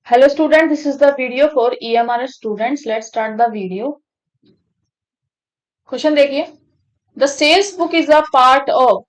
Hello student, this is the video for EMR students. Let's start the video. Question देखिए, the sales book is a part of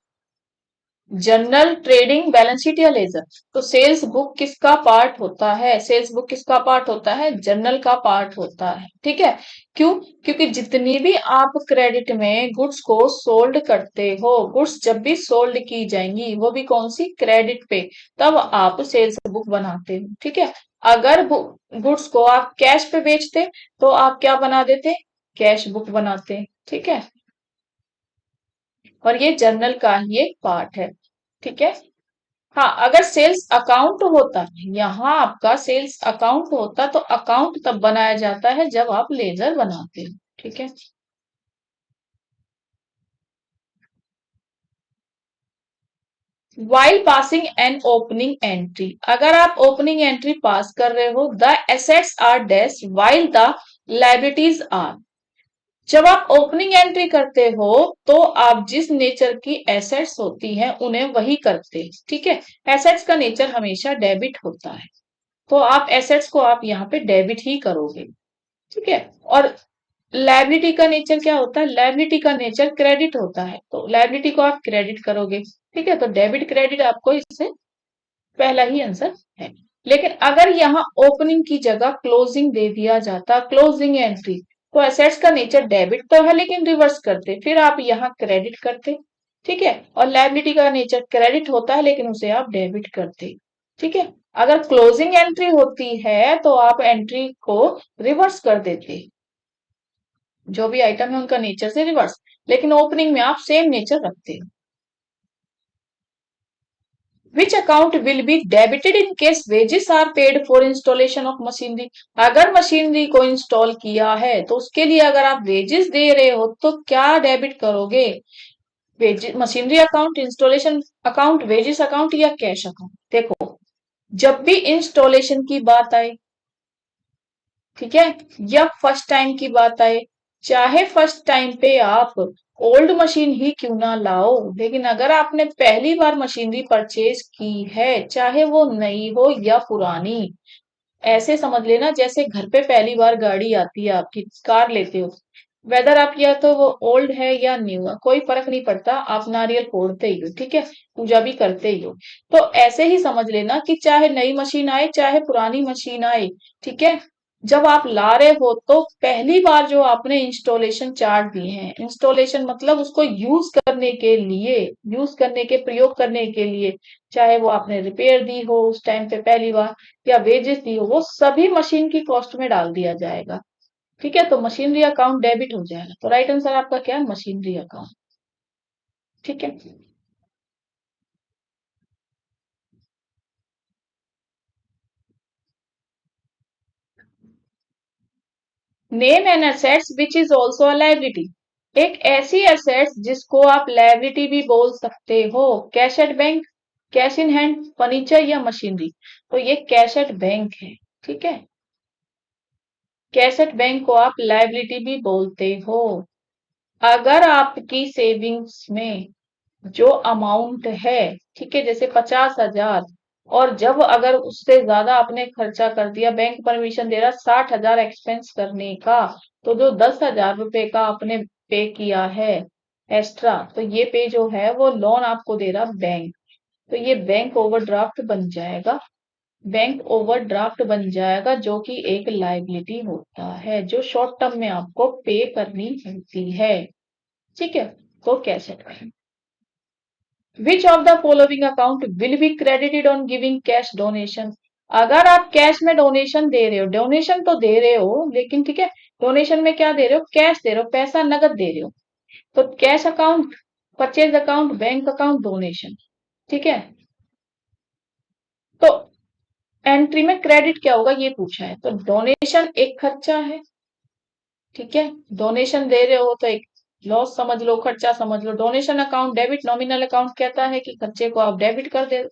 journal trading balance sheet या ledger. तो sales book किसका part होता है? Sales book किसका part होता है? Journal का पार्ट होता है। ठीक है, क्यों? क्योंकि जितनी भी आप क्रेडिट में गुड्स को सोल्ड करते हो, गुड्स जब भी सोल्ड की जाएंगी वो भी कौन सी? क्रेडिट पे, तब आप सेल्स बुक बनाते हो। ठीक है, अगर गुड्स को आप कैश पे बेचते तो आप क्या बना देते? कैश बुक बनाते। ठीक है, और ये जर्नल का ही एक पार्ट है। ठीक है, हाँ, अगर सेल्स अकाउंट होता है, यहाँ आपका सेल्स अकाउंट होता तो अकाउंट तब बनाया जाता है जब आप लेजर बनाते हो। ठीक है, while passing an opening entry, अगर आप ओपनिंग एंट्री पास कर रहे हो, the assets are dash while the liabilities are. जब आप ओपनिंग एंट्री करते हो तो आप जिस नेचर की एसेट्स होती हैं उन्हें वही करते हैं। ठीक है, एसेट्स का नेचर हमेशा डेबिट होता है, तो आप एसेट्स को आप यहाँ पे डेबिट ही करोगे। ठीक है, और लायबिलिटी का नेचर क्या होता है? लायबिलिटी का नेचर क्रेडिट होता है, तो लायबिलिटी को आप क्रेडिट करोगे। ठीक है, तो डेबिट क्रेडिट आपको इससे पहला ही आंसर है। लेकिन अगर यहाँ ओपनिंग की जगह क्लोजिंग दे दिया जाता, क्लोजिंग एंट्री, तो एसेट्स का नेचर डेबिट तो है लेकिन रिवर्स करते, फिर आप यहाँ क्रेडिट करते। ठीक है, और लायबिलिटी का नेचर क्रेडिट होता है लेकिन उसे आप डेबिट करते। ठीक है, अगर क्लोजिंग एंट्री होती है तो आप एंट्री को रिवर्स कर देते, जो भी आइटम है उनका नेचर से रिवर्स, लेकिन ओपनिंग में आप सेम नेचर रखते हो। Which account will be debited in case wages are paid for installation of machinery, अगर मशीनरी को इंस्टॉल किया है तो उसके लिए अगर आप वेजेस दे रहे हो तो क्या डेबिट करोगे? Wages, machinery account, installation account, wages account या कैश अकाउंट? देखो, जब भी इंस्टॉलेशन की बात आए, ठीक है, या फर्स्ट टाइम की बात आए, चाहे फर्स्ट टाइम पे आप ओल्ड मशीन ही क्यों ना लाओ, लेकिन अगर आपने पहली बार मशीनरी परचेज की है, चाहे वो नई हो या पुरानी, ऐसे समझ लेना जैसे घर पे पहली बार गाड़ी आती है, आपकी कार लेते हो, वेदर आप या तो वो ओल्ड है या न्यू है, कोई फर्क नहीं पड़ता, आप नारियल फोड़ते ही हो। ठीक है, पूजा भी करते ही हो। तो ऐसे ही समझ लेना कि चाहे नई मशीन आए चाहे पुरानी मशीन आए, ठीक है, जब आप ला रहे हो तो पहली बार जो आपने इंस्टॉलेशन चार्ज दिए हैं, इंस्टॉलेशन मतलब उसको यूज करने के लिए, यूज करने के, प्रयोग करने के लिए, चाहे वो आपने रिपेयर दी हो उस टाइम पे पहली बार या वेजेस दी हो, वो सभी मशीन की कॉस्ट में डाल दिया जाएगा। ठीक है, तो मशीनरी अकाउंट डेबिट हो जाएगा, तो राइट आंसर आपका क्या है? Machinery account. ठीक है, name an assets which is also a liability, एक ऐसी एसेट्स जिसको आप लाइबिलिटी भी बोल सकते हो। Cash at bank, cash in hand, furniture या मशीनरी, तो ये कैश एट बैंक है। ठीक है, कैश एट बैंक को आप लाइबिलिटी भी बोलते हो। अगर आपकी सेविंग्स में जो अमाउंट है, ठीक है, जैसे 50,000, और जब अगर उससे ज्यादा आपने खर्चा कर दिया, बैंक परमिशन दे रहा 60,000 एक्सपेंस करने का, तो जो 10,000 रुपए का आपने पे किया है एक्स्ट्रा, तो ये पे जो है वो लोन आपको दे रहा बैंक, तो ये बैंक ओवरड्राफ्ट बन जाएगा। बैंक ओवरड्राफ्ट बन जाएगा जो कि एक लाइबिलिटी होता है, जो शॉर्ट टर्म में आपको पे करनी होती है। ठीक है, तो कैसे करें? विच of the following account will be credited on giving cash donation, अगर आप कैश में डोनेशन दे रहे हो, डोनेशन तो दे रहे हो लेकिन, ठीक है, डोनेशन में क्या दे रहे हो? कैश दे रहे हो, पैसा नगद दे रहे हो, तो cash account, purchase account, bank account, donation. ठीक है, तो एंट्री में क्रेडिट क्या होगा ये पूछा है, तो डोनेशन एक खर्चा है। ठीक है, डोनेशन दे रहे हो तो एक लॉस समझ लो, खर्चा समझ लो। Donation account debit, nominal account कहता है कि खर्चे को आप डेबिट कर दे,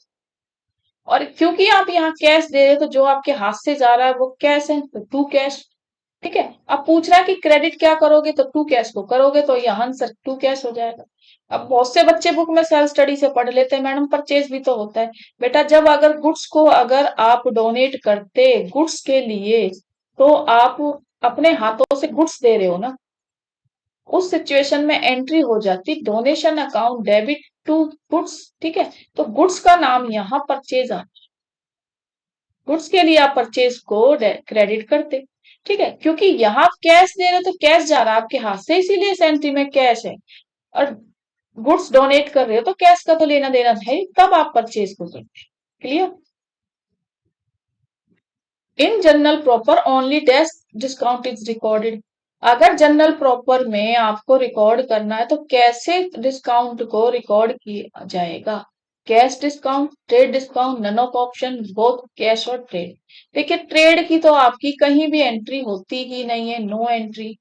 और क्योंकि आप यहाँ कैश दे रहे हो तो जो आपके हाथ से जा रहा है वो कैश है, तो टू कैश। ठीक है, अब पूछ रहा है कि क्रेडिट क्या करोगे, तो टू कैश को करोगे, तो यहाँ आंसर टू कैश हो जाएगा। अब बहुत से बच्चे बुक में सेल्फ स्टडी से पढ़ लेते हैं मैडम, परचेज भी तो होता है। बेटा जब अगर गुड्स को अगर आप डोनेट करते गुड्स के लिए, तो आप अपने हाथों से गुड्स दे रहे हो ना, उस सिचुएशन में एंट्री हो जाती donation account debit to goods. ठीक है, तो गुड्स का नाम यहाँ परचेज आ, गुड्स के लिए आप परचेज को क्रेडिट करते। ठीक है, क्योंकि यहाँ आप कैश दे रहे हो तो कैश जा रहा है आपके हाथ से, इसीलिए इस एंट्री में कैश है। और गुड्स डोनेट कर रहे हो तो कैश का तो लेना देना है, तब आप परचेज को करते। Clear? In general proper only dash discount is recorded. अगर जनरल प्रॉपर में आपको रिकॉर्ड करना है तो कैसे डिस्काउंट को रिकॉर्ड किया जाएगा? Cash discount, trade discount, none of option, both cash और ट्रेड। देखिए ट्रेड की तो आपकी कहीं भी एंट्री होती ही नहीं है, नो एंट्री।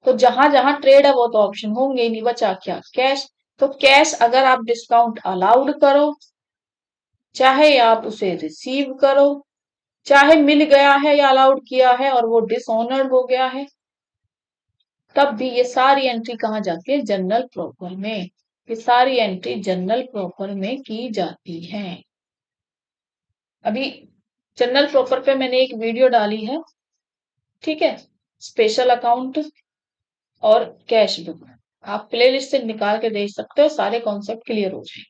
तो जहां जहां ट्रेड है वो तो ऑप्शन होंगे ही नहीं, बचा क्या? कैश। तो कैश अगर आप डिस्काउंट अलाउड करो, चाहे आप उसे रिसीव करो, चाहे मिल गया है या अलाउड किया है और वो डिसऑनर्ड हो गया है, तब भी ये सारी एंट्री कहाँ जाती है? जनरल प्रॉपर में। ये सारी एंट्री जनरल प्रॉपर में की जाती है। अभी जनरल प्रॉपर पे मैंने एक वीडियो डाली है, ठीक है, स्पेशल अकाउंट और कैश बुक, आप प्लेलिस्ट से निकाल के देख सकते हो, सारे कॉन्सेप्ट क्लियर हो जाए।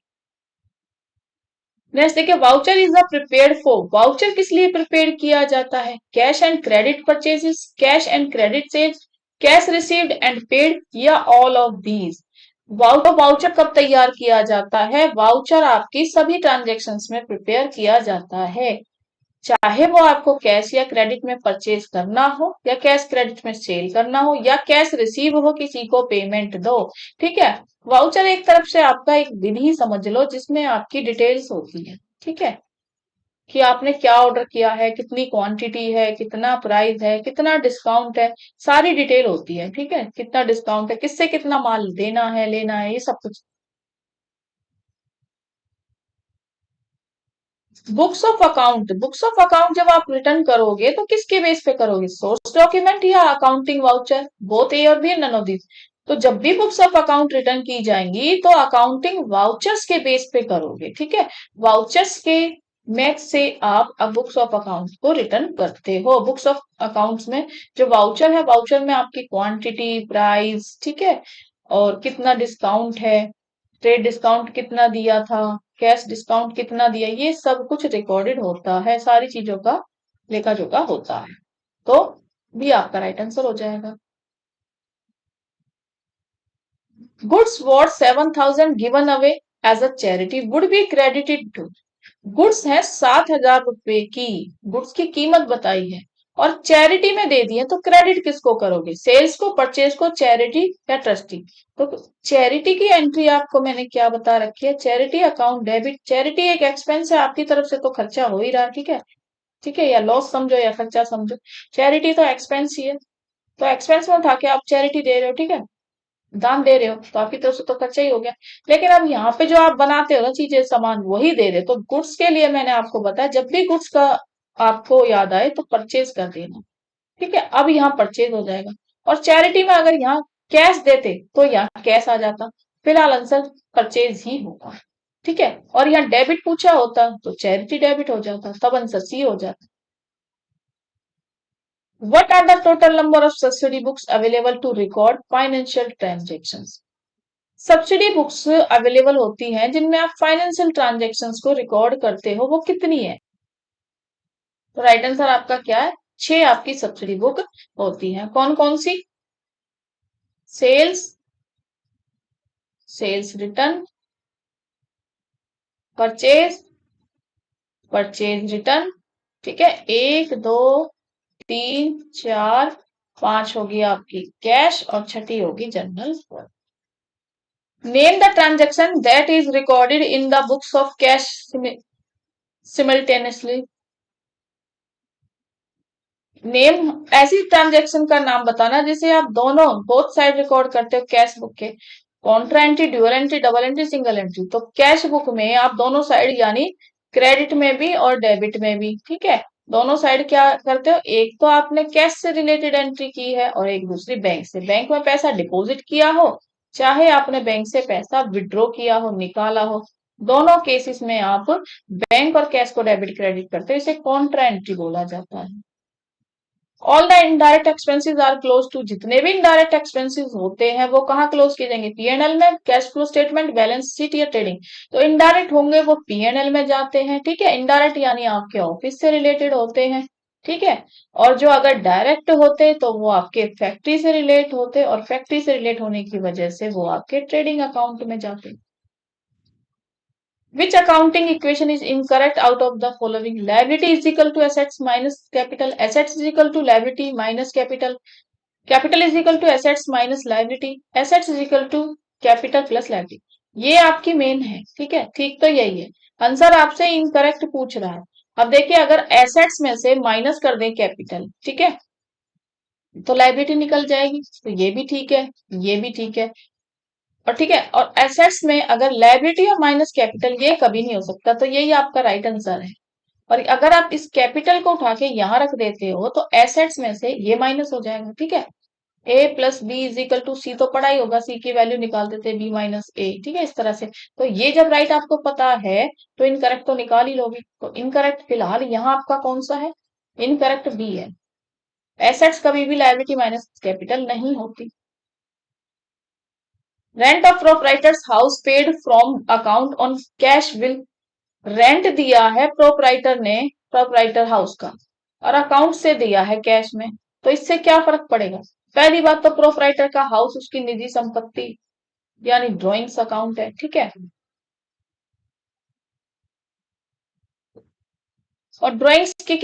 नेक्स्ट देखिए, voucher is the prepared for. Voucher किस लिए प्रिपेयर किया जाता है? Cash and credit purchases, cash and credit sales, cash received and paid, या ऑल ऑफ दीज। वाउचर कब तैयार किया जाता है? वाउचर आपकी सभी ट्रांजेक्शन्स में प्रिपेयर किया जाता है, चाहे वो आपको कैश या क्रेडिट में परचेज करना हो, या कैश क्रेडिट में सेल करना हो, या कैश रिसीव हो, किसी को पेमेंट दो। ठीक है, वाउचर एक तरफ से आपका एक विधि समझ लो जिसमें आपकी डिटेल्स होती है। ठीक है, कि आपने क्या ऑर्डर किया है, कितनी क्वांटिटी है, कितना प्राइस है, कितना डिस्काउंट है, सारी डिटेल होती है। ठीक है, कितना डिस्काउंट है, किससे कितना माल देना है, लेना है, ये सब कुछ। Books of account, books of account जब आप रिटर्न करोगे तो किसके बेस पे करोगे? सोर्स डॉक्यूमेंट या अकाउंटिंग वाउचर? बोथ ए और बी, नन ऑफ दिस। तो जब भी बुक्स ऑफ अकाउंट रिटर्न की जाएंगी तो अकाउंटिंग वाउचर्स के बेस पे करोगे। ठीक है, वाउचर्स के मैच से आप अब बुक्स ऑफ अकाउंट को रिटर्न करते हो। बुक्स ऑफ अकाउंट्स में जो वाउचर है, वाउचर में आपकी क्वांटिटी, प्राइस, ठीक है, और कितना डिस्काउंट है, ट्रेड डिस्काउंट कितना दिया था, कैश डिस्काउंट कितना दिया, ये सब कुछ रिकॉर्डेड होता है, सारी चीजों का लेखा जोखा होता है। तो भी आपका राइट आंसर हो जाएगा। Goods worth 7,000 given away as a charity would be credited to. Goods है 7,000 रुपए की, गुड्स की कीमत बताई है और चैरिटी में दे दी है, तो क्रेडिट किसको करोगे? सेल्स को, परचेज को, चैरिटी या ट्रस्टी? तो चैरिटी की एंट्री आपको मैंने क्या बता रखी है? Charity account debit. चैरिटी एक एक्सपेंस है आपकी तरफ से, तो खर्चा हो ही रहा। ठीक है, ठीक है, या लॉस समझो या खर्चा समझो, चैरिटी तो एक्सपेंस ही है, तो एक्सपेंस में उठा के आप चैरिटी दे रहे हो। ठीक है, दान दे रहे हो तो आपकी तरफ से तो खर्चा ही हो गया। लेकिन अब यहाँ पे जो आप बनाते हो ना चीजें, सामान, वही दे रहे हो। तो गुड्स के लिए मैंने आपको बताया, जब भी गुड्स का आपको याद आए तो परचेज कर देना। ठीक है, अब यहाँ परचेज हो जाएगा। और चैरिटी में अगर यहाँ कैश देते तो यहाँ कैश आ जाता, फिलहाल आंसर परचेज ही होगा। ठीक है, और यहाँ डेबिट पूछा होता तो चैरिटी डेबिट हो जाता, तब आंसर सी हो जाता। What are the total number of subsidy books available to record financial transactions? Subsidy books available होती हैं जिनमें आप फाइनेंशियल ट्रांजेक्शन्स को रिकॉर्ड करते हो, वो कितनी है? तो राइट आंसर आपका क्या है? 6 आपकी सब्सिडी बुक होती हैं। कौन कौन सी? Sales, sales return, purchase, purchase return. ठीक है, 1, 2, 3, 4, 5 होगी आपकी कैश और छठी होगी general. Name the transaction that is recorded in the books of cash simultaneously. Name ऐसी ट्रांजेक्शन का नाम बताना जिसे आप दोनों बोथ साइड रिकॉर्ड करते हो कैश बुक के। Contra entry, dual entry, double entry, single entry. तो कैश बुक में आप दोनों साइड यानी क्रेडिट में भी और डेबिट में भी, ठीक है, दोनों साइड क्या करते हो? एक तो आपने कैश से रिलेटेड एंट्री की है और एक दूसरी बैंक से। बैंक में पैसा डिपॉजिट किया हो, चाहे आपने बैंक से पैसा विड्रॉ किया हो, निकाला हो, दोनों केसेस में आप बैंक और कैश को डेबिट क्रेडिट करते हो, इसे कॉन्ट्रा एंट्री बोला जाता है। All the indirect expenses are close to, जितने भी इनडायरेक्ट एक्सपेंसेस होते हैं वो कहाँ क्लोज किए जाएंगे? पीएनएल में, cash flow statement, balance sheet या ट्रेडिंग। तो इनडायरेक्ट होंगे वो पीएनएल में जाते हैं, ठीक है, इनडायरेक्ट यानी आपके ऑफिस से रिलेटेड होते हैं, ठीक है। और जो अगर डायरेक्ट होते तो वो आपके फैक्ट्री से रिलेट होते, और फैक्ट्री से रिलेट होने की वजह से वो आपके ट्रेडिंग अकाउंट में जाते। Which accounting equation is incorrect out of the following? Liability is equal to assets minus capital. Assets is equal to liability minus capital. Capital is equal to assets minus liability. Assets is equal to capital plus liability. ये आपकी main है, ठीक है, ठीक तो यही है। Answer आपसे इनकरेक्ट पूछ रहा है। अब देखिए, अगर एसेट्स में से माइनस कर दें कैपिटल, ठीक है, तो लाइबिलिटी निकल जाएगी, तो ये भी ठीक है, ये भी ठीक है, और ठीक है। और एसेट्स में अगर लाइबिलिटी और माइनस कैपिटल, ये कभी नहीं हो सकता, तो यही आपका राइट आंसर है। और अगर आप इस कैपिटल को उठा के यहां रख देते हो तो एसेट्स में से ये माइनस हो जाएगा, ठीक है। A plus B is equal to C, तो पढ़ा ही होगा, सी की वैल्यू निकाल देते बी माइनस ए, ठीक है, इस तरह से। तो ये जब राइट आपको पता है तो इनकरेक्ट तो निकाल ही लोगे। तो इनकरेक्ट फिलहाल यहाँ आपका कौन सा है? इनकरेक्ट बी है। एसेट्स कभी भी लायबिलिटी माइनस कैपिटल नहीं होती। Rent of proprietors house paid from account on cash will, rent दिया है प्रोप्राइटर ने प्रोप्राइटर हाउस का, और अकाउंट से दिया है कैश में, तो इससे क्या फर्क पड़ेगा? पहली बात तो प्रोप्राइटर का हाउस उसकी निजी संपत्ति यानी ड्रॉइंग्स अकाउंट है, ठीक है। और ड्रॉइंग्स के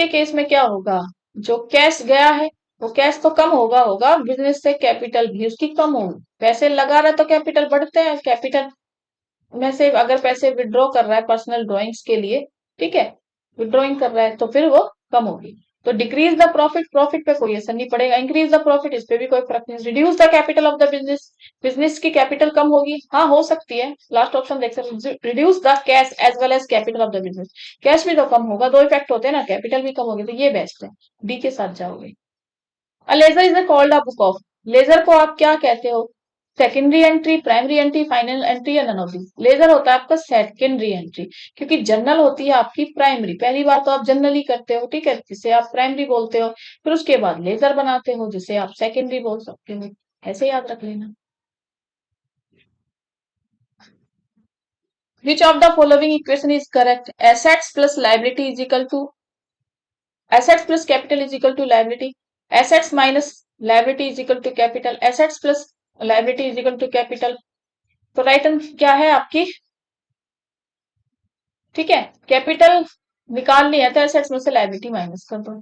केस में क्या होगा? जो कैश गया है वो कैश तो कम होगा बिजनेस से कैपिटल भी उसकी कम होगी। पैसे लगा रहा है तो कैपिटल बढ़ते हैं, कैपिटल में से अगर पैसे विड्रॉ कर रहा है पर्सनल ड्रॉइंग्स के लिए, ठीक है, विड्रॉइंग कर रहा है तो फिर वो कम होगी। तो डिक्रीज द प्रॉफिट, प्रॉफिट पे कोई असर नहीं पड़ेगा। इंक्रीज द प्रॉफिट, इस पे भी कोई फर्क नहीं। Reduce the capital of the business, business की कैपिटल कम होगी, हाँ हो सकती है, लास्ट ऑप्शन देख सकते हैं। Reduce the cash as well as capital of the business, cash भी तो कम होगा, दो इफेक्ट होते हैं ना, कैपिटल भी कम होगी, तो ये बेस्ट है, डी के साथ जाओगे। A ledger is called a book of, ledger को आप क्या कहते हो? Secondary entry, primary entry, final entry या नन ऑफ दिस? लेजर होता है आपका सेकेंडरी एंट्री, क्योंकि जर्नल होती है आपकी प्राइमरी। पहली बार तो आप जनरली करते हो, ठीक है, जिसे आप प्राइमरी बोलते हो, फिर उसके बाद लेजर बनाते हो जिसे आप सेकेंडरी बोल सकते हो, ऐसे याद रख लेना। Which of the following equation is correct? Assets plus liability is equal to, assets plus capital is equal to liability, assets minus liability is equal to capital, assets plus liability is equal to capital। तो right answer क्या है आपकी? ठीक है, capital निकालनी है तो assets में से लाइबिलिटी माइनस कर दो।